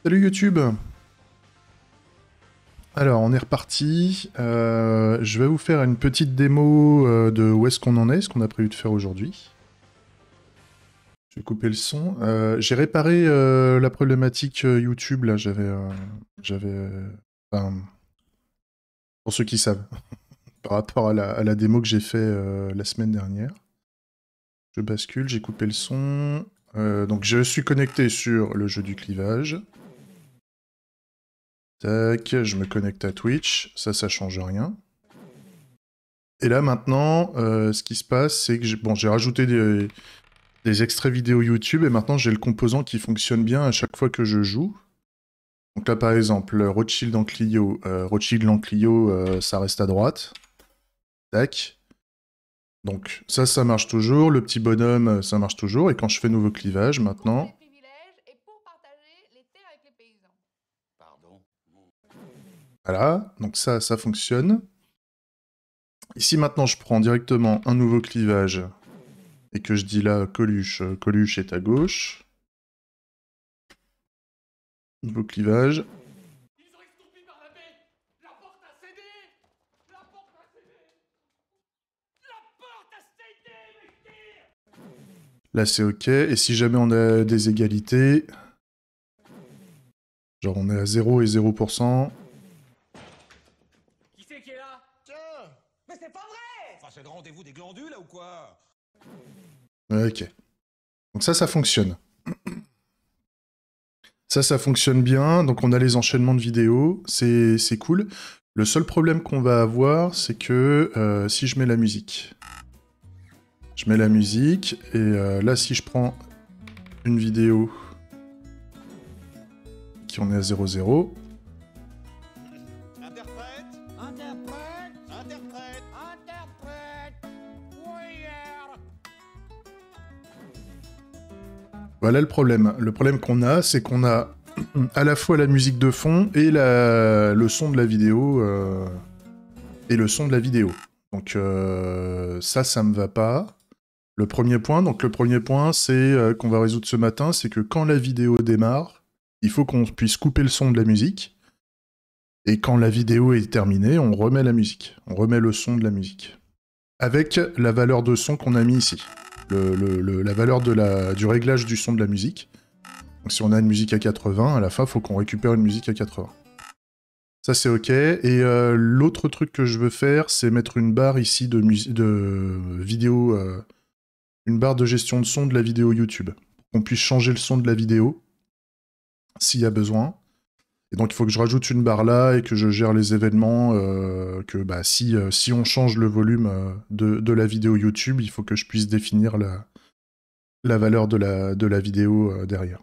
Salut YouTube. Alors on est reparti. Je vais vous faire une petite démo de où est-ce qu'on en est, ce qu'on a prévu de faire aujourd'hui. Je vais couper le son. J'ai réparé la problématique YouTube, là enfin, pour ceux qui savent, par rapport à la démo que j'ai fait la semaine dernière. Je bascule, j'ai coupé le son. Donc je suis connecté sur le jeu du clivage. Tac, je me connecte à Twitch, ça change rien. Et là maintenant, ce qui se passe, c'est que j'ai rajouté des extraits vidéo YouTube et maintenant j'ai le composant qui fonctionne bien à chaque fois que je joue. Donc là par exemple, Rothschild en Clio, ça reste à droite. Tac. Donc ça marche toujours, le petit bonhomme, ça marche toujours. Et quand je fais nouveau clivage maintenant... Voilà, donc ça fonctionne. Ici maintenant je prends directement un nouveau clivage et que je dis là, Coluche est à gauche. Nouveau clivage. Là c'est ok, et si jamais on a des égalités, genre on est à 0 et 0%. Qui c'est qui est là? Tiens! Mais c'est pas vrai! Enfin, c'est le rendez-vous des glandules, là, ou quoi? Ok. Donc ça fonctionne. Ça fonctionne bien, donc on a les enchaînements de vidéos, c'est cool. Le seul problème qu'on va avoir, c'est que si je mets la musique... Je mets la musique, et là si je prends une vidéo qui en est à 0,0, Interprète! Interprète! Interprète! Interprète! Warrior! voilà le problème. Le problème qu'on a, c'est qu'on a à la fois la musique de fond et le son de la vidéo. Donc ça me va pas. Le premier point, c'est qu'on va résoudre ce matin, c'est que quand la vidéo démarre, il faut qu'on puisse couper le son de la musique. Et quand la vidéo est terminée, on remet la musique. On remet le son de la musique. Avec la valeur de son qu'on a mis ici. La valeur du réglage du son de la musique. Donc si on a une musique à 80, à la fin, il faut qu'on récupère une musique à 80. Ça, c'est ok. Et l'autre truc que je veux faire, c'est mettre une barre ici de vidéo... une barre de gestion de son de la vidéo YouTube. Pour qu'on puisse changer le son de la vidéo, s'il y a besoin. Et donc il faut que je rajoute une barre là et que je gère les événements, si on change le volume de la vidéo YouTube, il faut que je puisse définir la valeur de la vidéo derrière.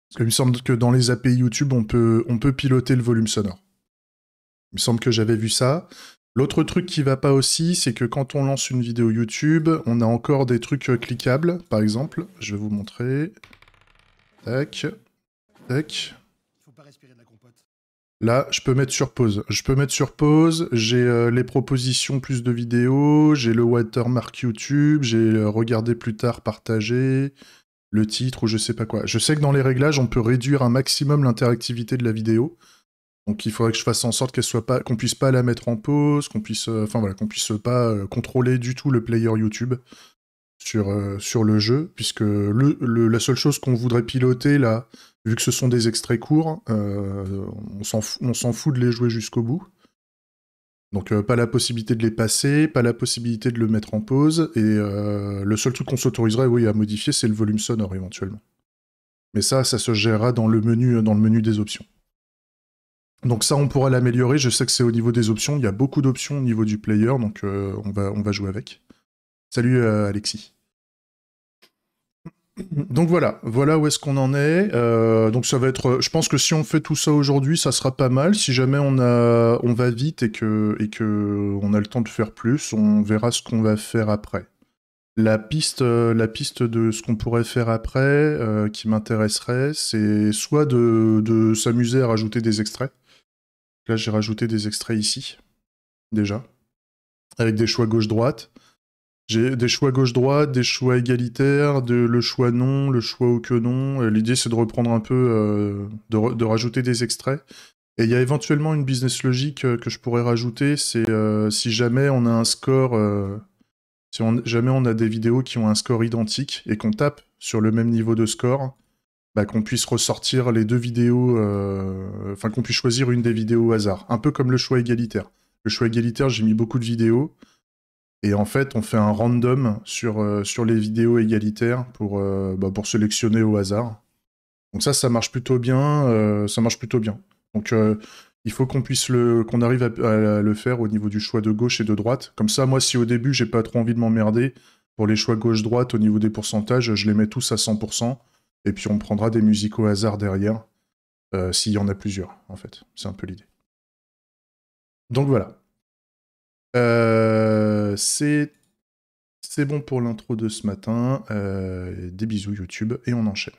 Parce qu'il me semble que dans les API YouTube, on peut piloter le volume sonore. Il me semble que j'avais vu ça. L'autre truc qui va pas aussi, c'est que quand on lance une vidéo YouTube, on a encore des trucs cliquables, par exemple. Je vais vous montrer. Tac. Tac. Faut pas respirer de la compote. Là, je peux mettre sur pause. J'ai les propositions plus de vidéos, j'ai le watermark YouTube, j'ai regarder plus tard, partager, le titre ou je sais pas quoi. Je sais que dans les réglages, on peut réduire un maximum l'interactivité de la vidéo. Donc il faudrait que je fasse en sorte qu'on puisse pas la mettre en pause, qu'on puisse pas contrôler du tout le player YouTube sur le jeu, puisque la seule chose qu'on voudrait piloter là, vu que ce sont des extraits courts, on s'en fout de les jouer jusqu'au bout. Donc pas la possibilité de les passer, pas la possibilité de le mettre en pause, et le seul truc qu'on s'autoriserait, oui, à modifier, c'est le volume sonore éventuellement. Mais ça se gérera dans le menu des options. Donc ça, on pourra l'améliorer. Je sais que c'est au niveau des options. Il y a beaucoup d'options au niveau du player, donc on va jouer avec. Salut Alexis. Donc voilà où est-ce qu'on en est. Donc ça va être... Je pense que si on fait tout ça aujourd'hui, ça sera pas mal. Si jamais on va vite et que on a le temps de faire plus, on verra ce qu'on va faire après. La piste de ce qu'on pourrait faire après, qui m'intéresserait, c'est soit de s'amuser à rajouter des extraits. Là, j'ai rajouté des extraits ici, déjà, avec des choix gauche-droite. J'ai des choix gauche-droite, des choix égalitaires, le choix non, le choix ou que non. L'idée, c'est de reprendre un peu, de rajouter des extraits. Et il y a éventuellement une business logique que je pourrais rajouter, c'est si jamais on a un score, jamais on a des vidéos qui ont un score identique et qu'on tape sur le même niveau de score, bah, qu'on puisse ressortir les deux vidéos, enfin qu'on puisse choisir une des vidéos au hasard. Un peu comme le choix égalitaire. Le choix égalitaire, j'ai mis beaucoup de vidéos. Et en fait, on fait un random sur les vidéos égalitaires pour sélectionner au hasard. Donc ça marche plutôt bien. Donc il faut qu'on arrive à le faire au niveau du choix de gauche et de droite. Comme ça, moi, si au début, j'ai pas trop envie de m'emmerder, pour les choix gauche-droite, au niveau des pourcentages, je les mets tous à 100%. Et puis on prendra des musiques au hasard derrière, s'il y en a plusieurs, en fait. C'est un peu l'idée. Donc voilà. C'est bon pour l'intro de ce matin. Des bisous YouTube et on enchaîne.